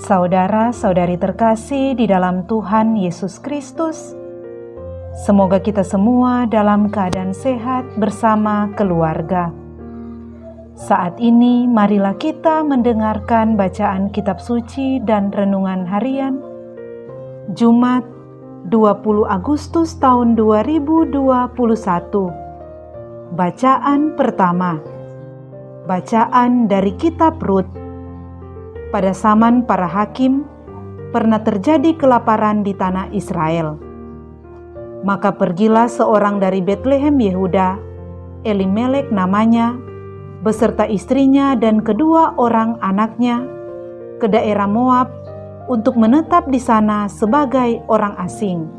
Saudara-saudari terkasih di dalam Tuhan Yesus Kristus, semoga kita semua dalam keadaan sehat bersama keluarga. Saat ini marilah kita mendengarkan bacaan kitab suci dan renungan harian Jumat 20 Agustus tahun 2021. Bacaan pertama. Bacaan dari kitab Rut. Pada zaman para hakim, pernah terjadi kelaparan di tanah Israel. Maka pergilah seorang dari Betlehem Yehuda, Elimelek namanya, beserta istrinya dan kedua orang anaknya, ke daerah Moab untuk menetap di sana sebagai orang asing.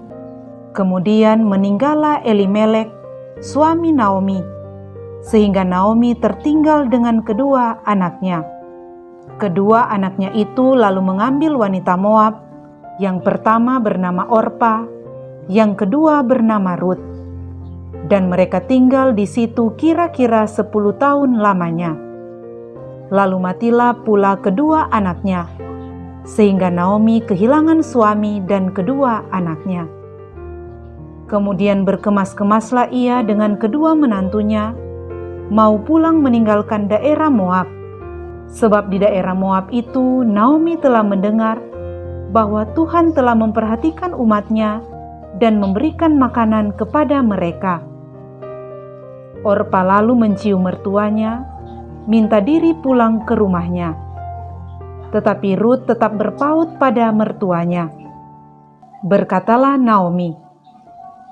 Kemudian meninggallah Elimelek, suami Naomi, sehingga Naomi tertinggal dengan kedua anaknya. Kedua anaknya itu lalu mengambil wanita Moab, yang pertama bernama Orpa, yang kedua bernama Rut. Dan mereka tinggal di situ kira-kira 10 tahun lamanya. Lalu matilah pula kedua anaknya, sehingga Naomi kehilangan suami dan kedua anaknya. Kemudian berkemas-kemaslah ia dengan kedua menantunya, mau pulang meninggalkan daerah Moab. Sebab di daerah Moab itu Naomi telah mendengar bahwa Tuhan telah memperhatikan umatnya dan memberikan makanan kepada mereka. Orpa lalu mencium mertuanya, minta diri pulang ke rumahnya. Tetapi Rut tetap berpaut pada mertuanya. Berkatalah Naomi,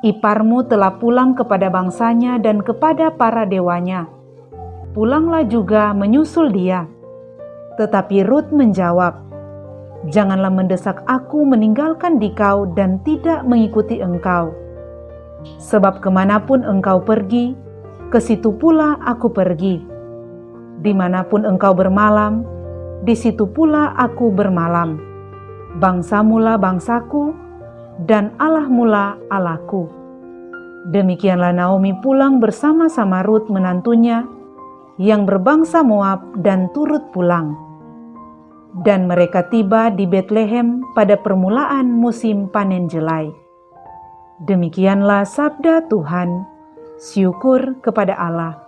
"Iparmu telah pulang kepada bangsanya dan kepada para dewanya. Pulanglah juga menyusul dia." Tetapi Rut menjawab, "Janganlah mendesak aku meninggalkan dikau dan tidak mengikuti engkau. Sebab kemanapun engkau pergi, ke situ pula aku pergi. Dimanapun engkau bermalam, di situ pula aku bermalam. Bangsamulah bangsaku, dan Allahmulah Allahku." Demikianlah Naomi pulang bersama-sama Rut menantunya, yang berbangsa Moab, dan turut pulang. Dan mereka tiba di Betlehem pada permulaan musim panen jelai. Demikianlah sabda Tuhan. Syukur kepada Allah.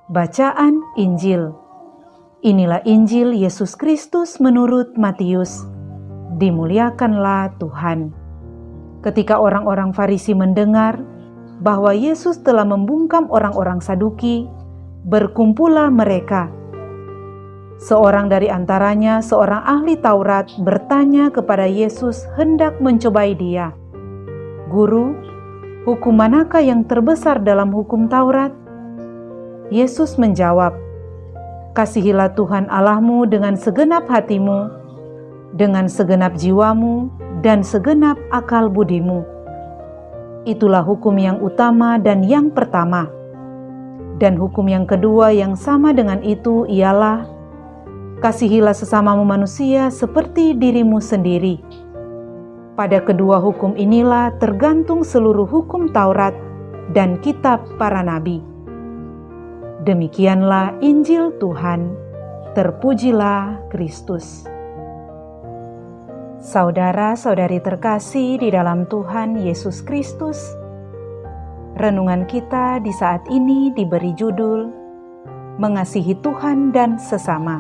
Bacaan Injil. Inilah Injil Yesus Kristus menurut Matius. Dimuliakanlah Tuhan. Ketika orang-orang Farisi mendengar bahwa Yesus telah membungkam orang-orang Saduki, berkumpullah mereka. Seorang dari antaranya, seorang ahli Taurat, bertanya kepada Yesus hendak mencobai dia, "Guru, hukum manakah yang terbesar dalam hukum Taurat?" Yesus menjawab, "Kasihilah Tuhan Allahmu dengan segenap hatimu, dengan segenap jiwamu, dan segenap akal budimu. Itulah hukum yang utama dan yang pertama. Dan hukum yang kedua yang sama dengan itu ialah, kasihilah sesamamu manusia seperti dirimu sendiri. Pada kedua hukum inilah tergantung seluruh hukum Taurat dan kitab para nabi." Demikianlah Injil Tuhan. Terpujilah Kristus. Saudara-saudari terkasih di dalam Tuhan Yesus Kristus, renungan kita di saat ini diberi judul Mengasihi Tuhan dan Sesama.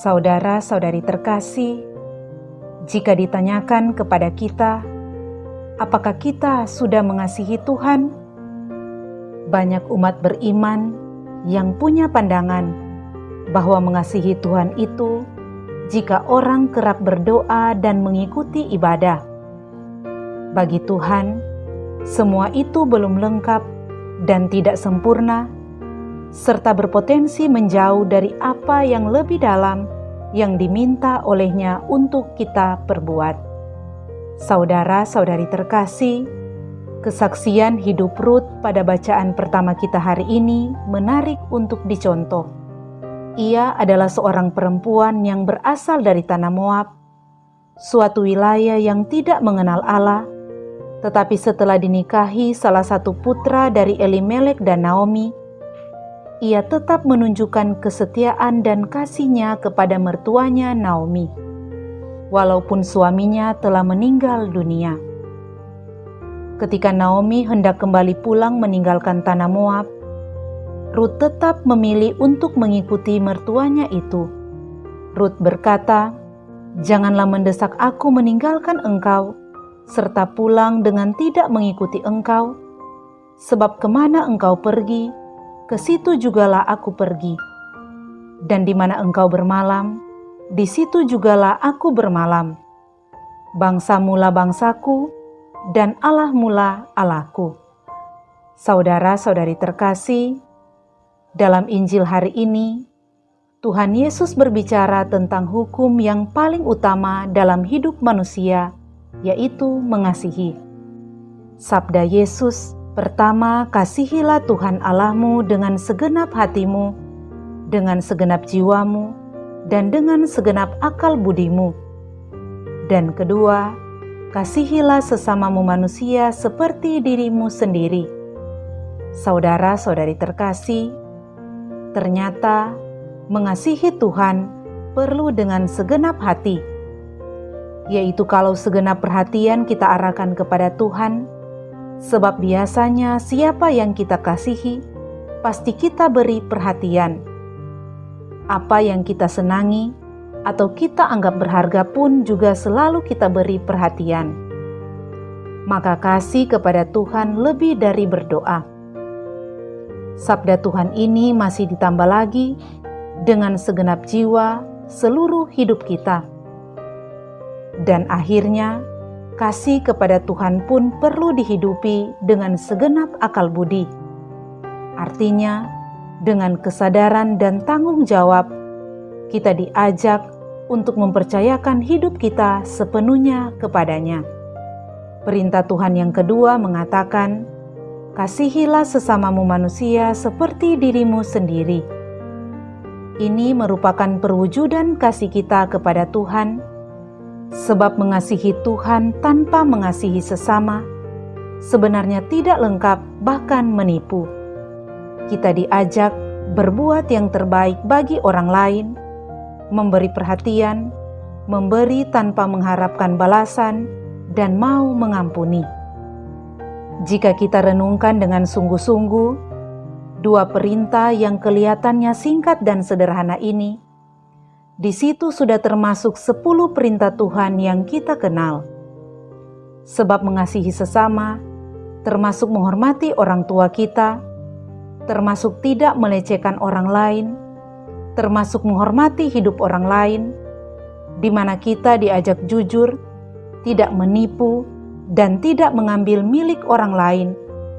Saudara-saudari terkasih, jika ditanyakan kepada kita, apakah kita sudah mengasihi Tuhan? Banyak umat beriman yang punya pandangan bahwa mengasihi Tuhan itu jika orang kerap berdoa dan mengikuti ibadah. Bagi Tuhan, semua itu belum lengkap dan tidak sempurna, serta berpotensi menjauh dari apa yang lebih dalam yang diminta olehnya untuk kita perbuat. Saudara-saudari terkasih, kesaksian hidup Rut pada bacaan pertama kita hari ini menarik untuk dicontoh. Ia adalah seorang perempuan yang berasal dari tanah Moab, suatu wilayah yang tidak mengenal Allah, tetapi setelah dinikahi salah satu putra dari Elimelek dan Naomi, ia tetap menunjukkan kesetiaan dan kasihnya kepada mertuanya Naomi, walaupun suaminya telah meninggal dunia. Ketika Naomi hendak kembali pulang meninggalkan tanah Moab, Rut tetap memilih untuk mengikuti mertuanya itu. Rut berkata, "Janganlah mendesak aku meninggalkan engkau, serta pulang dengan tidak mengikuti engkau, sebab kemana engkau pergi, ke situ jugalah aku pergi. Dan di mana engkau bermalam, di situ jugalah aku bermalam. Bangsamu lah bangsaku, dan Allahmu lah Allahku." Saudara-saudari terkasih, dalam Injil hari ini, Tuhan Yesus berbicara tentang hukum yang paling utama dalam hidup manusia, yaitu mengasihi. Sabda Yesus, pertama, kasihilah Tuhan Allahmu dengan segenap hatimu, dengan segenap jiwamu, dan dengan segenap akal budimu. Dan kedua, kasihilah sesamamu manusia seperti dirimu sendiri. Saudara-saudari terkasih, ternyata mengasihi Tuhan perlu dengan segenap hati, yaitu kalau segenap perhatian kita arahkan kepada Tuhan. Sebab biasanya siapa yang kita kasihi, pasti kita beri perhatian. Apa yang kita senangi atau kita anggap berharga pun juga selalu kita beri perhatian. Maka kasih kepada Tuhan lebih dari berdoa. Sabda Tuhan ini masih ditambah lagi dengan segenap jiwa seluruh hidup kita. Dan akhirnya, kasih kepada Tuhan pun perlu dihidupi dengan segenap akal budi. Artinya, dengan kesadaran dan tanggung jawab, kita diajak untuk mempercayakan hidup kita sepenuhnya kepadanya. Perintah Tuhan yang kedua mengatakan, "Kasihilah sesamamu manusia seperti dirimu sendiri." Ini merupakan perwujudan kasih kita kepada Tuhan. Sebab mengasihi Tuhan tanpa mengasihi sesama sebenarnya tidak lengkap, bahkan menipu. Kita diajak berbuat yang terbaik bagi orang lain, memberi perhatian, memberi tanpa mengharapkan balasan, dan mau mengampuni. Jika kita renungkan dengan sungguh-sungguh, dua perintah yang kelihatannya singkat dan sederhana ini, di situ sudah termasuk 10 perintah Tuhan yang kita kenal. Sebab mengasihi sesama, termasuk menghormati orang tua kita, termasuk tidak melecehkan orang lain, termasuk menghormati hidup orang lain, di mana kita diajak jujur, tidak menipu, dan tidak mengambil milik orang lain,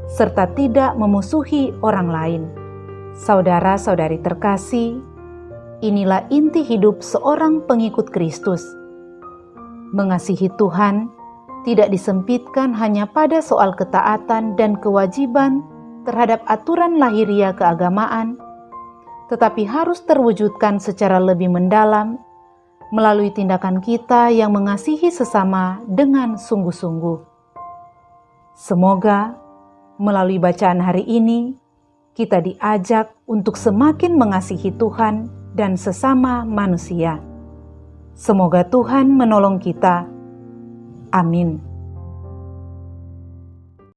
serta tidak memusuhi orang lain. Saudara-saudari terkasih, inilah inti hidup seorang pengikut Kristus. Mengasihi Tuhan tidak disempitkan hanya pada soal ketaatan dan kewajiban terhadap aturan lahiria keagamaan, tetapi harus terwujudkan secara lebih mendalam melalui tindakan kita yang mengasihi sesama dengan sungguh-sungguh. Semoga melalui bacaan hari ini kita diajak untuk semakin mengasihi Tuhan dan sesama manusia. Semoga Tuhan menolong kita. Amin.